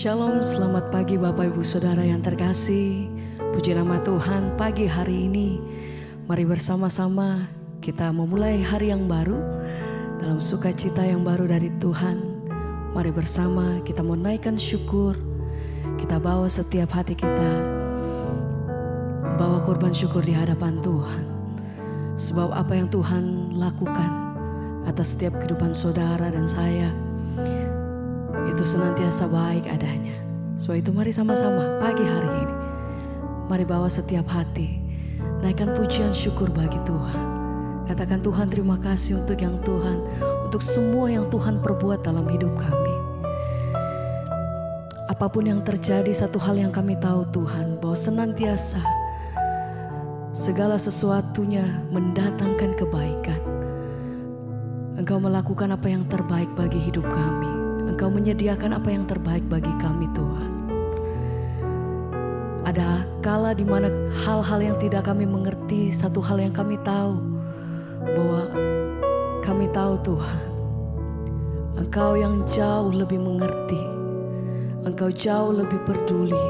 Shalom, selamat pagi Bapak Ibu Saudara yang terkasih. Puji nama Tuhan, pagi hari ini mari bersama-sama kita memulai hari yang baru dalam sukacita yang baru dari Tuhan. Mari bersama kita menaikkan syukur. Kita bawa setiap hati kita, bawa korban syukur di hadapan Tuhan. Sebab apa yang Tuhan lakukan atas setiap kehidupan saudara dan saya itu senantiasa baik adanya. Sebab itu mari sama-sama pagi hari ini, mari bawa setiap hati, naikkan pujian syukur bagi Tuhan. Katakan, Tuhan terima kasih untuk yang Tuhan, untuk semua yang Tuhan perbuat dalam hidup kami. Apapun yang terjadi, satu hal yang kami tahu Tuhan, bahwa senantiasa segala sesuatunya mendatangkan kebaikan. Engkau melakukan apa yang terbaik bagi hidup kami. Engkau menyediakan apa yang terbaik bagi kami Tuhan. Ada kala di mana hal-hal yang tidak kami mengerti, satu hal yang kami tahu, bahwa kami tahu Tuhan, Engkau yang jauh lebih mengerti, Engkau jauh lebih peduli,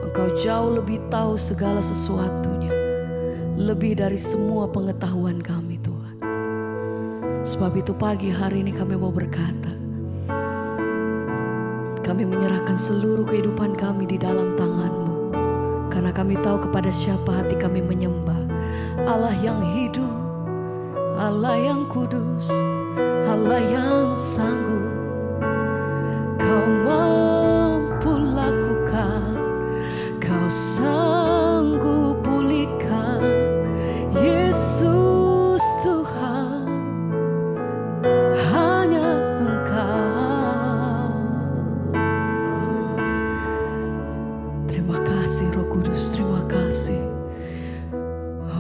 Engkau jauh lebih tahu segala sesuatunya, lebih dari semua pengetahuan kami Tuhan. Sebab itu pagi hari ini kami mau berkata, kami menyerahkan seluruh kehidupan kami di dalam tangan-Mu. Karena kami tahu kepada siapa hati kami menyembah. Allah yang hidup, Allah yang kudus, Allah yang sanggup. Kau mampu lakukan, Kau sanggup pulihkan. Yesus Tuhan, hanya Engkau. Terima kasih Roh Kudus, terima kasih.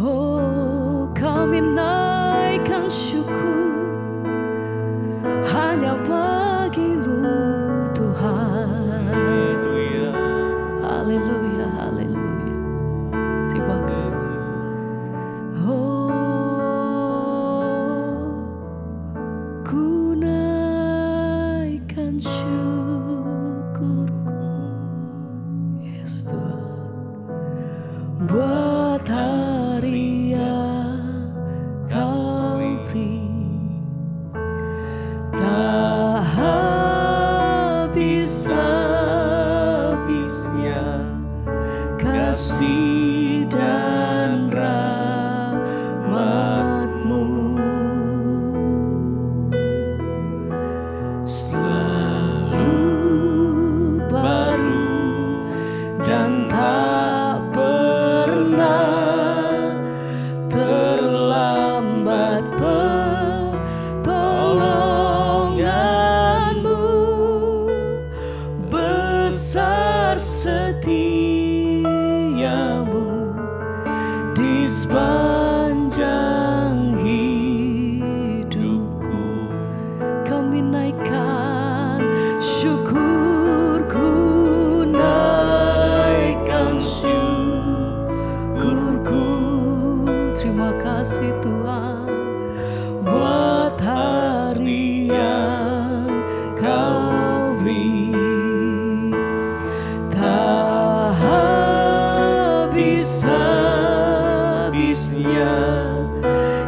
Oh, kami naikkan syukur hanya bagi-Mu Tuhan. Haleluya, haleluya, haleluya. Terima kasih. Oh, ku naikkan syukurku, yes Tuhan, buat hari yang Kau beri. Tak habis-habisnya kasih dan rahmat-Mu, selalu baru dan tak pernah terlambat pertolongan-Mu. Besar setiamu di sepanjang hidupku. Kami naikkan syukurku, naikkan syukurku. Terima kasih Tuhan, buat hari yang Kau beri. Tak habis-habisnya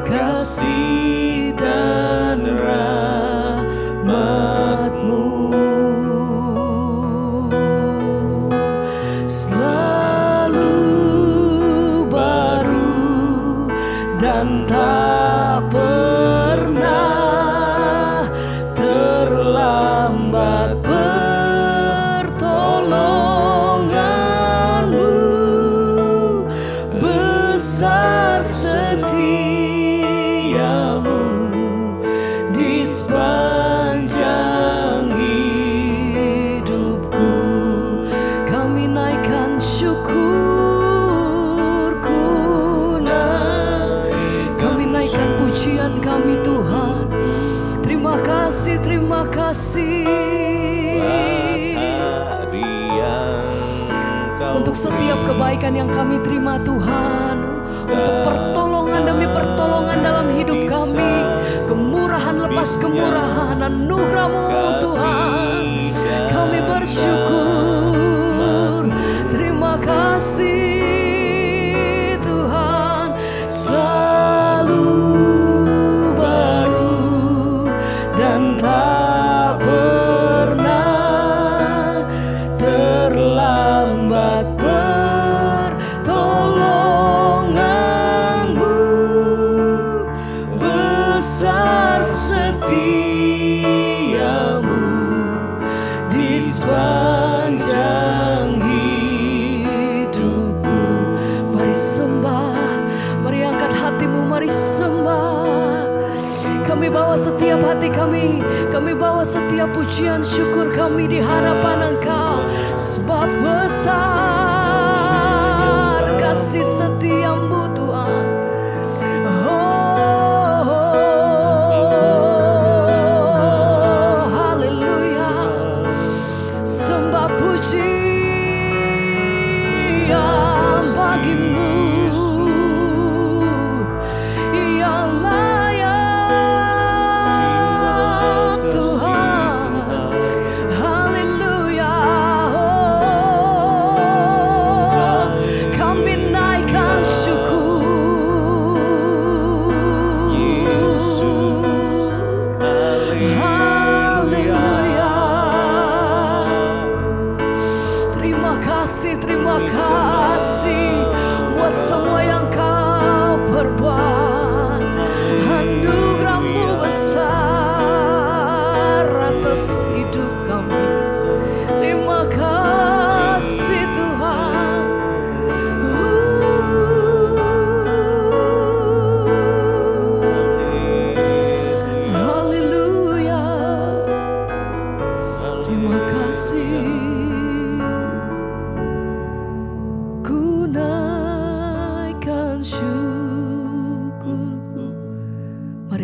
kasih dan rahmat-Mu, selalu baru dan tak pernah terlambat pertolongan-Mu. Besar setiamu di sepanjang hidupku. Kami naikkan syukurku, kami naikkan pujian kami Tuhan. Terima kasih, terima kasih untuk setiap kebaikan yang kami terima Tuhan, untuk pertolongan demi pertolongan dalam hidup kami, kemurahan lepas kemurahan, anugerah-Mu Tuhan. Kami bersyukur. besar setiamu di sepanjang hidupku. Mari sembah, mari angkat hatimu, mari sembah. Kami bawa setiap hati kami bawa setiap pujian syukur kami di hadapan Engkau. Sebab besar kasih setiamu Tuhan. Oh, haleluya. Sembah pujian bagimu. Terima kasih buat semua yang Kau perbuat. Anugerah-Mu besar atas hidup kami. Terima kasih Tuhan. Haleluya. Terima kasih.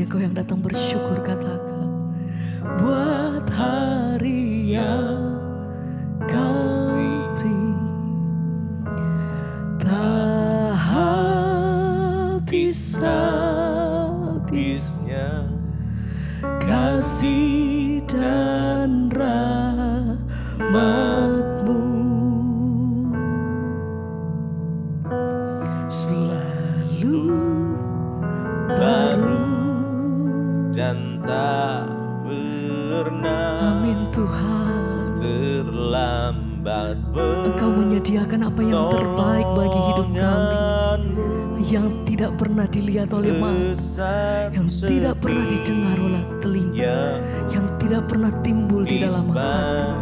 Engkau yang datang bersyukur katakan, buat hari yang Kau beri, tak habis-habisnya kasih dan rahmat-Mu. Selalu baru dan tak pernah, amin Tuhan, terlambat. Engkau menyediakan apa yang terbaik bagi hidup kami, yang tidak pernah dilihat oleh mata, yang tidak pernah didengar oleh telinga, yang tidak pernah timbul di dalam hati.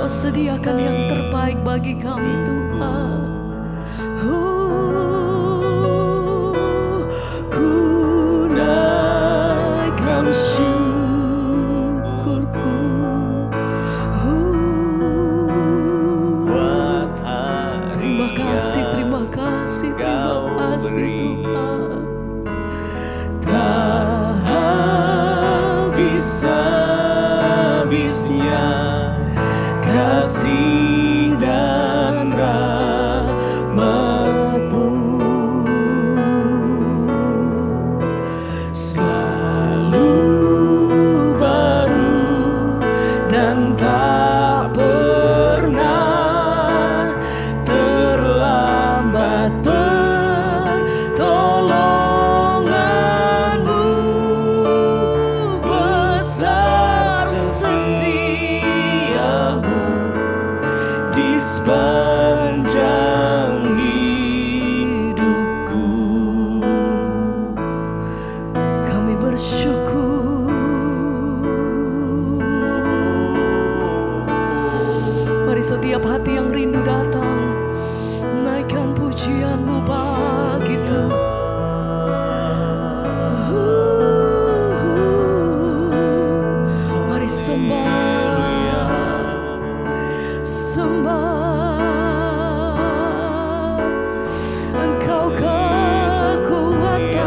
Kau sediakan yang terbaik bagi kami Tuhan. Syukurku buat hari, terima kasih Tuhan. Tak habis-habisnya kasih dan rahmat-Mu. Tak pernah terlambat pertolongan-Mu. Besar setiamu di sepanjang hidupku. Kami bersyukur. Setiap hati yang rindu datang, naikkan pujian-Mu bagi Tuhan. Mari sembah, sembah. Engkau kekuatan,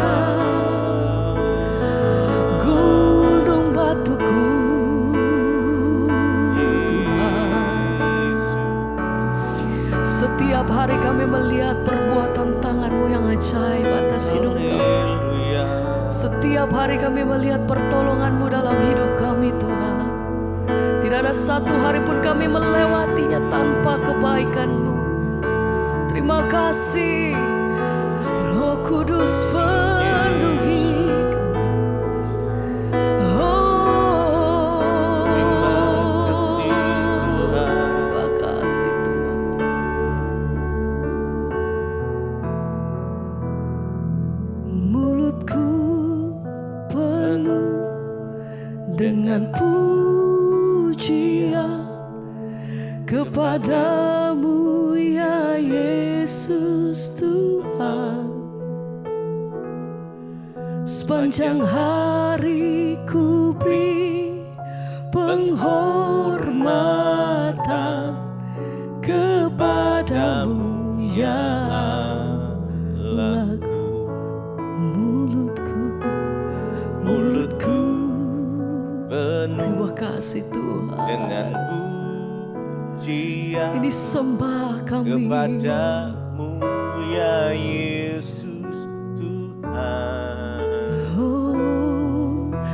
gunung batuku. Setiap hari kami melihat perbuatan tangan-Mu yang ajaib atas hidup kami. Setiap hari kami melihat pertolongan-Mu dalam hidup kami Tuhan. Tidak ada satu hari pun kami melewatinya tanpa kebaikan-Mu. Terima kasih Roh Kudus penuhi kami. Mulutku penuh dengan pujian kepadamu ya Yesus Tuhan. Sepanjang hari ku beri penghormatan kepadamu ya Allahku. Mulutku penuh, terima kasih Tuhan, dengan pujian ini sembah kami kepadamu ya Yesus Tuhan.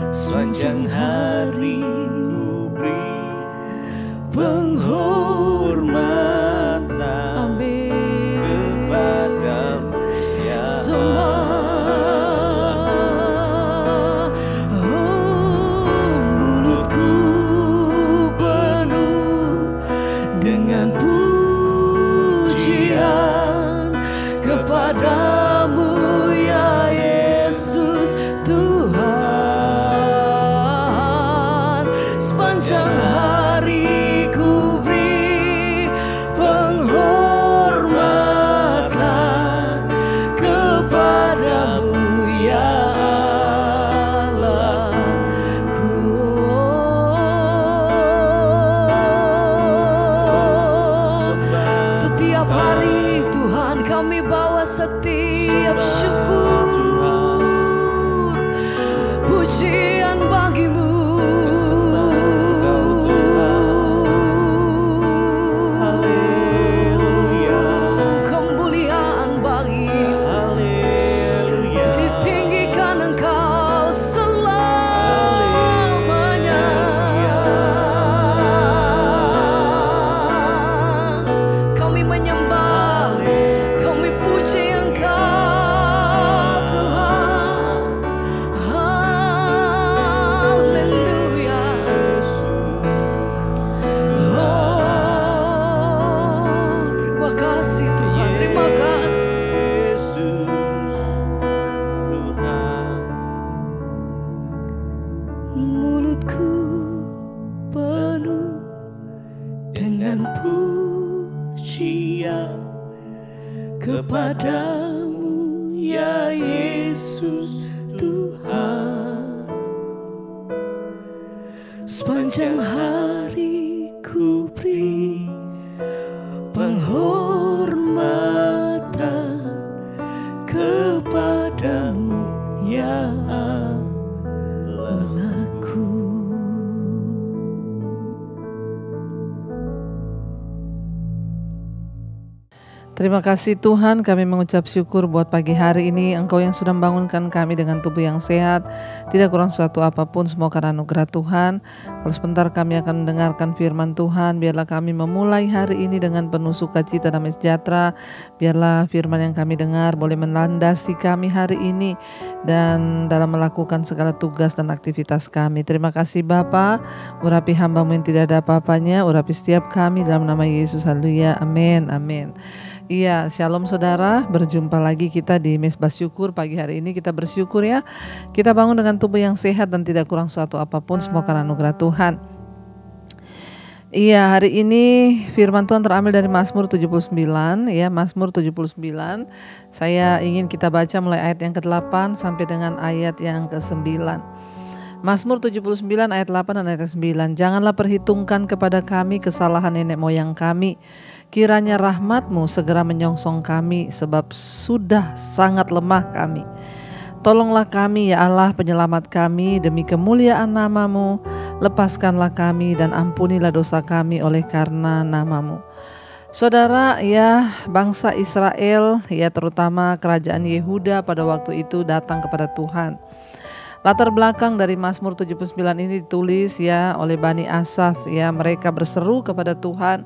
Sepanjang hari ku beri penghormatan kepadamu ya mulutku penuh dengan pujian kepadamu ya Yesus Tuhan. Sepanjang hari ku beri penghormatan kepadamu ya Allahku. Setiap hari Tuhan kami bawa setiap syukur, pujian bagimu. Kemuliaan bagi Yesus. Ditinggikan Engkau selamanya. Kami menyembah, kami puji Engkau Tuhan. Haleluya. Oh, terima kasih Tuhan, terima kasih. Yesus Tuhan. Mulutku penuh dengan pujian kepadamu ya Yesus Tuhan. Sepanjang hari ku beri penghormatan kepadamu ya Allahku. Terima kasih Tuhan, kami mengucap syukur buat pagi hari ini. Engkau yang sudah membangunkan kami dengan tubuh yang sehat, tidak kurang suatu apapun, semua karena anugerah Tuhan. Kalau sebentar kami akan mendengarkan firman Tuhan, biarlah kami memulai hari ini dengan penuh sukacita dan sejahtera. Biarlah firman yang kami dengar boleh melandasi kami hari ini dan dalam melakukan segala tugas dan aktivitas kami. Terima kasih Bapa, urapi hamba-Mu yang tidak ada apa-apanya, urapi setiap kami dalam nama Yesus. Haleluya, amin, amin. Iya, shalom saudara, berjumpa lagi kita di Mesbah Syukur. Pagi hari ini kita bersyukur ya, kita bangun dengan tubuh yang sehat dan tidak kurang suatu apapun, semua karena anugerah Tuhan. Iya, hari ini firman Tuhan terambil dari Mazmur 79 ya, Mazmur 79. Saya ingin kita baca mulai ayat yang ke-8 sampai dengan ayat yang ke-9. Mazmur 79 ayat 8 dan ayat 9. Janganlah perhitungkan kepada kami kesalahan nenek moyang kami. Kiranya rahmat-Mu segera menyongsong kami, sebab sudah sangat lemah kami. Tolonglah kami ya Allah penyelamat kami, demi kemuliaan nama-Mu. Lepaskanlah kami dan ampunilah dosa kami oleh karena nama-Mu. Saudara ya, bangsa Israel ya, terutama kerajaan Yehuda pada waktu itu datang kepada Tuhan. Latar belakang dari Mazmur 79 ini ditulis ya oleh Bani Asaf ya, mereka berseru kepada Tuhan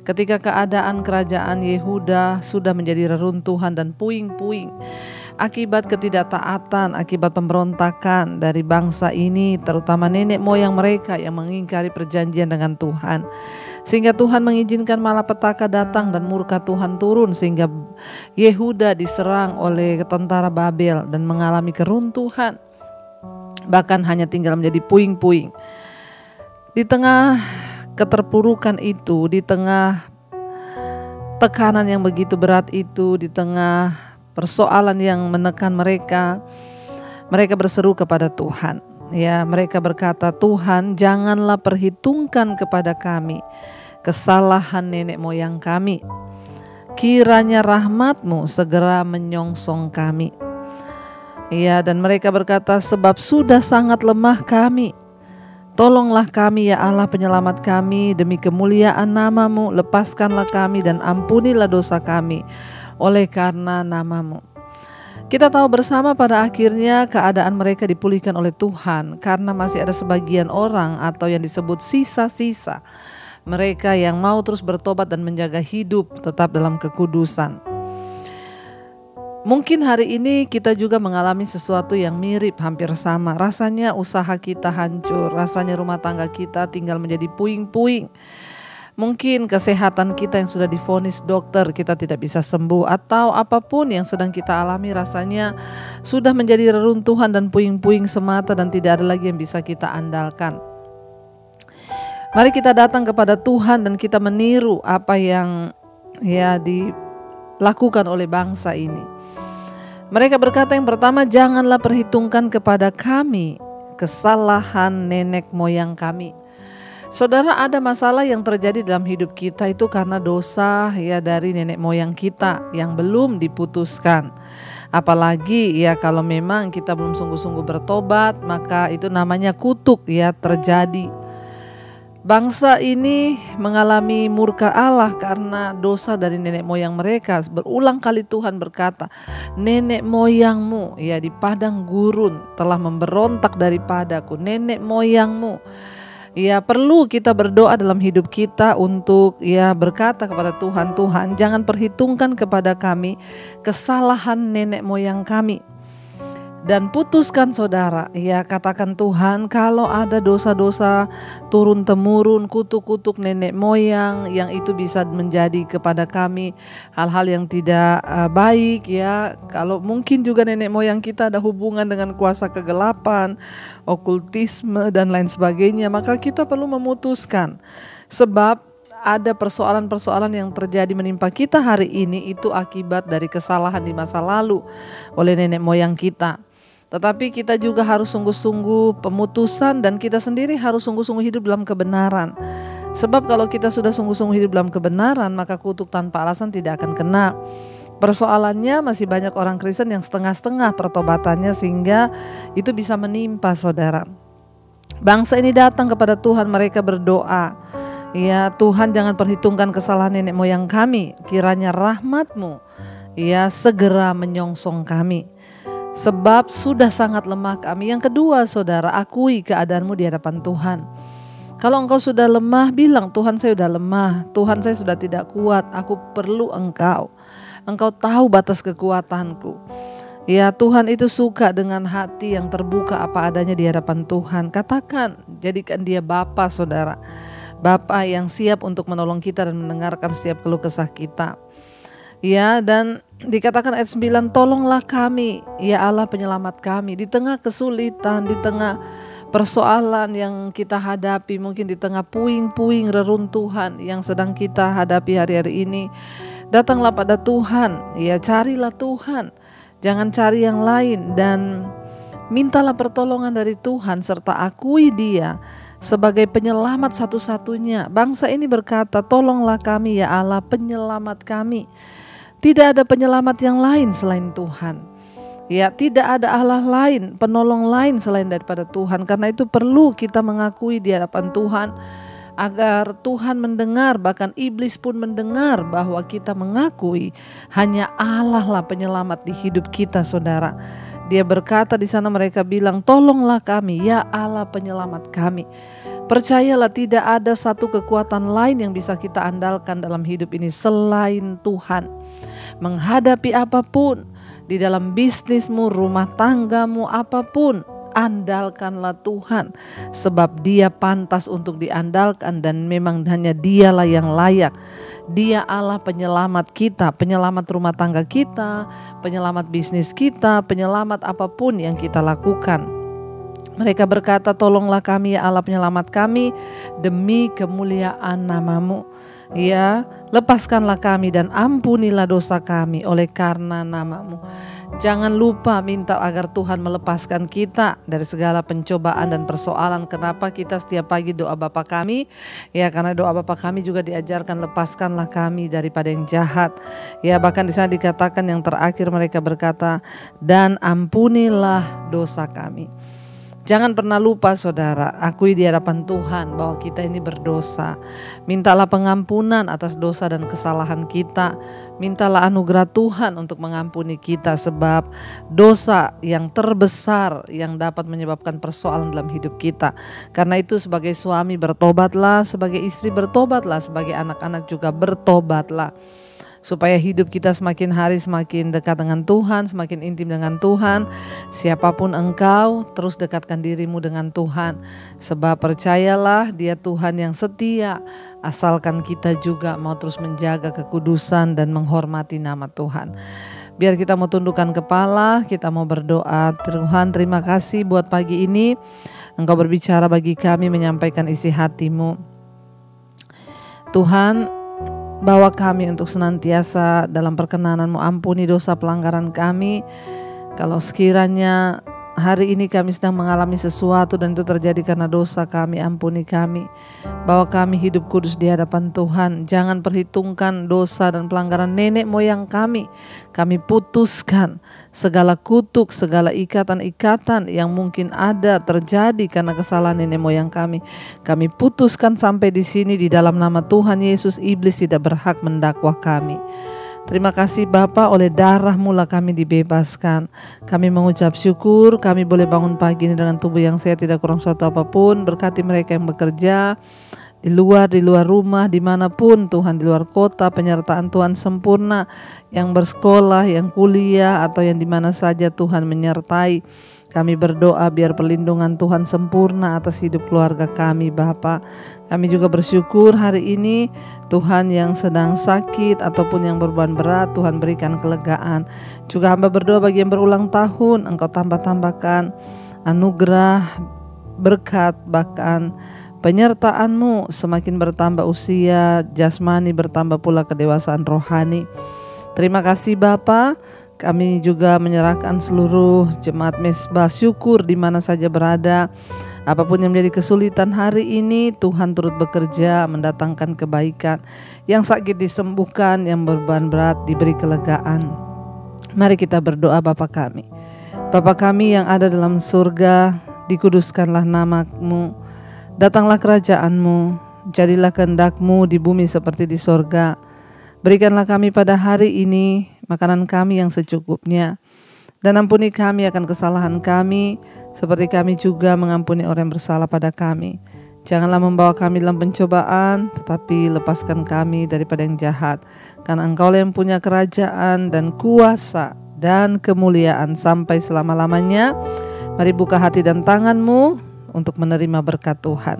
ketika keadaan kerajaan Yehuda sudah menjadi reruntuhan dan puing-puing akibat ketidaktaatan, akibat pemberontakan dari bangsa ini, terutama nenek moyang mereka yang mengingkari perjanjian dengan Tuhan. Sehingga Tuhan mengizinkan malapetaka datang dan murka Tuhan turun, sehingga Yehuda diserang oleh tentara Babel dan mengalami keruntuhan. bahkan hanya tinggal menjadi puing-puing. Di tengah keterpurukan itu, di tengah tekanan yang begitu berat itu, di tengah persoalan yang menekan mereka berseru kepada Tuhan. Ya, mereka berkata, Tuhan, janganlah perhitungkan kepada kami kesalahan nenek moyang kami. Kiranya rahmat-Mu segera menyongsong kami. Ya, dan mereka berkata, sebab sudah sangat lemah kami. Tolonglah kami ya Allah penyelamat kami, demi kemuliaan nama-Mu, lepaskanlah kami dan ampunilah dosa kami oleh karena nama-Mu. Kita tahu bersama pada akhirnya keadaan mereka dipulihkan oleh Tuhan, karena masih ada sebagian orang atau yang disebut sisa-sisa mereka yang mau terus bertobat dan menjaga hidup tetap dalam kekudusan. Mungkin hari ini kita juga mengalami sesuatu yang mirip, hampir sama. Rasanya usaha kita hancur, rasanya rumah tangga kita tinggal menjadi puing-puing. Mungkin kesehatan kita yang sudah divonis dokter kita tidak bisa sembuh, atau apapun yang sedang kita alami rasanya sudah menjadi reruntuhan dan puing-puing semata dan tidak ada lagi yang bisa kita andalkan. Mari kita datang kepada Tuhan dan kita meniru apa yang dilakukan oleh bangsa ini. Mereka berkata yang pertama, janganlah perhitungkan kepada kami kesalahan nenek moyang kami. Saudara, ada masalah yang terjadi dalam hidup kita itu karena dosa dari nenek moyang kita yang belum diputuskan. Apalagi kalau memang kita belum sungguh-sungguh bertobat, maka itu namanya kutuk terjadi. Bangsa ini mengalami murka Allah karena dosa dari nenek moyang mereka. Berulang kali Tuhan berkata, nenek moyangmu di padang gurun telah memberontak daripadaku. Nenek moyangmu. Perlu kita berdoa dalam hidup kita untuk berkata kepada Tuhan, Tuhan jangan perhitungkan kepada kami kesalahan nenek moyang kami. Dan putuskan saudara, katakan Tuhan, kalau ada dosa-dosa turun-temurun, kutuk-kutuk nenek moyang yang itu bisa menjadi kepada kami hal-hal yang tidak baik kalau mungkin juga nenek moyang kita ada hubungan dengan kuasa kegelapan, okultisme dan lain sebagainya, maka kita perlu memutuskan. Sebab ada persoalan-persoalan yang terjadi menimpa kita hari ini itu akibat dari kesalahan di masa lalu oleh nenek moyang kita. Tetapi kita juga harus sungguh-sungguh pemutusan dan kita sendiri harus sungguh-sungguh hidup dalam kebenaran. Sebab kalau kita sudah sungguh-sungguh hidup dalam kebenaran, maka kutuk tanpa alasan tidak akan kena. Persoalannya masih banyak orang Kristen yang setengah-setengah pertobatannya sehingga itu bisa menimpa saudara. Bangsa ini datang kepada Tuhan, mereka berdoa. Tuhan jangan perhitungkan kesalahan nenek moyang kami, kiranya rahmat-Mu segera menyongsong kami. Sebab sudah sangat lemah kami. Yang kedua saudara, akui keadaanmu di hadapan Tuhan. Kalau engkau sudah lemah, bilang Tuhan saya sudah lemah, Tuhan saya sudah tidak kuat, aku perlu Engkau. Engkau tahu batas kekuatanku. Tuhan itu suka dengan hati yang terbuka apa adanya di hadapan Tuhan. Katakan, jadikan dia Bapa saudara. Bapa yang siap untuk menolong kita dan mendengarkan setiap keluh kesah kita. Dan dikatakan ayat 9, tolonglah kami ya Allah penyelamat kami di tengah kesulitan, di tengah persoalan yang kita hadapi, mungkin di tengah puing-puing reruntuhan yang sedang kita hadapi hari-hari ini. Datanglah pada Tuhan, carilah Tuhan, jangan cari yang lain, dan mintalah pertolongan dari Tuhan serta akui Dia sebagai penyelamat satu-satunya. Bangsa ini berkata, tolonglah kami ya Allah penyelamat kami. Tidak ada penyelamat yang lain selain Tuhan. Tidak ada Allah lain, penolong lain selain daripada Tuhan. Karena itu perlu kita mengakui di hadapan Tuhan agar Tuhan mendengar, bahkan iblis pun mendengar bahwa kita mengakui hanya Allah lah penyelamat di hidup kita saudara. Dia berkata di sana, mereka bilang, tolonglah kami ya Allah penyelamat kami. Percayalah tidak ada satu kekuatan lain yang bisa kita andalkan dalam hidup ini selain Tuhan. Menghadapi apapun di dalam bisnismu, rumah tanggamu, apapun, andalkanlah Tuhan. Sebab Dia pantas untuk diandalkan dan memang hanya Dialah yang layak. Dia Allah penyelamat kita, penyelamat rumah tangga kita, penyelamat bisnis kita, penyelamat apapun yang kita lakukan. Mereka berkata, tolonglah kami ya Allah penyelamat kami demi kemuliaan nama-Mu. Ya, lepaskanlah kami dan ampunilah dosa kami oleh karena nama-Mu. Jangan lupa minta agar Tuhan melepaskan kita dari segala pencobaan dan persoalan. Kenapa kita setiap pagi doa Bapa kami? Ya, karena doa Bapa kami juga diajarkan, lepaskanlah kami daripada yang jahat. Ya, bahkan di sana dikatakan yang terakhir mereka berkata, dan ampunilah dosa kami. Jangan pernah lupa saudara, akui di hadapan Tuhan bahwa kita ini berdosa. Mintalah pengampunan atas dosa dan kesalahan kita. Mintalah anugerah Tuhan untuk mengampuni kita, sebab dosa yang terbesar yang dapat menyebabkan persoalan dalam hidup kita. Karena itu sebagai suami bertobatlah, sebagai istri bertobatlah, sebagai anak-anak juga bertobatlah. Supaya hidup kita semakin hari semakin dekat dengan Tuhan, semakin intim dengan Tuhan. Siapapun engkau, terus dekatkan dirimu dengan Tuhan. Sebab percayalah, Dia Tuhan yang setia, asalkan kita juga mau terus menjaga kekudusan dan menghormati nama Tuhan. Biar kita mau tundukkan kepala, kita mau berdoa. Tuhan, terima kasih buat pagi ini. Engkau berbicara bagi kami, menyampaikan isi hati-Mu. Tuhan, bawa kami untuk senantiasa dalam perkenanan-Mu, ampuni dosa pelanggaran kami. Kalau sekiranya hari ini kami sedang mengalami sesuatu dan itu terjadi karena dosa kami, ampuni kami. Bawa kami hidup kudus di hadapan Tuhan. Jangan perhitungkan dosa dan pelanggaran nenek moyang kami. Kami putuskan segala kutuk, segala ikatan-ikatan yang mungkin ada terjadi karena kesalahan nenek moyang kami. Kami putuskan sampai di sini di dalam nama Tuhan Yesus, iblis tidak berhak mendakwah kami. Terima kasih Bapa, oleh darah-Mu lah kami dibebaskan. Kami mengucap syukur, kami boleh bangun pagi ini dengan tubuh yang sehat, tidak kurang suatu apapun. Berkati mereka yang bekerja di luar rumah, dimanapun Tuhan, di luar kota, penyertaan Tuhan sempurna. Yang bersekolah, yang kuliah, atau yang dimana saja Tuhan menyertai. Kami berdoa biar perlindungan Tuhan sempurna atas hidup keluarga kami Bapa. Kami juga bersyukur hari ini Tuhan yang sedang sakit ataupun yang beban berat, Tuhan berikan kelegaan. Juga hamba berdoa bagi yang berulang tahun, Engkau tambah-tambahkan anugerah, berkat, bahkan penyertaan-Mu semakin bertambah usia jasmani, bertambah pula kedewasaan rohani. Terima kasih Bapa. Kami juga menyerahkan seluruh jemaat Mesbah Syukur di mana saja berada. Apapun yang menjadi kesulitan hari ini, Tuhan turut bekerja mendatangkan kebaikan. Yang sakit disembuhkan, yang beban berat diberi kelegaan. Mari kita berdoa. Bapa kami. Bapa kami yang ada dalam surga, dikuduskanlah nama-Mu. Datanglah kerajaan-Mu, jadilah kehendak-Mu di bumi seperti di surga. Berikanlah kami pada hari ini makanan kami yang secukupnya. Dan ampuni kami akan kesalahan kami, seperti kami juga mengampuni orang yang bersalah pada kami. Janganlah membawa kami dalam pencobaan, tetapi lepaskan kami daripada yang jahat. Karena Engkau yang punya kerajaan dan kuasa dan kemuliaan sampai selama-lamanya. Mari buka hati dan tangan-Mu untuk menerima berkat Tuhan.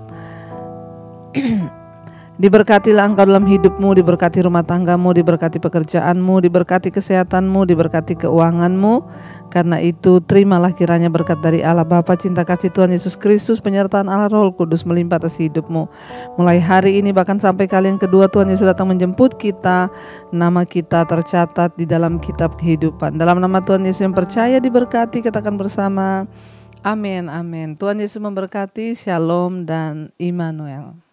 Diberkatilah engkau dalam hidupmu, diberkati rumah tanggamu, diberkati pekerjaanmu, diberkati kesehatanmu, diberkati keuanganmu. Karena itu terimalah kiranya berkat dari Allah Bapa, cinta kasih Tuhan Yesus Kristus, penyertaan Allah Roh Kudus melimpah atas hidupmu. Mulai hari ini bahkan sampai kali yang kedua Tuhan Yesus datang menjemput kita, nama kita tercatat di dalam kitab kehidupan. Dalam nama Tuhan Yesus yang percaya diberkati, katakan bersama, amin, amin. Tuhan Yesus memberkati, shalom dan Immanuel.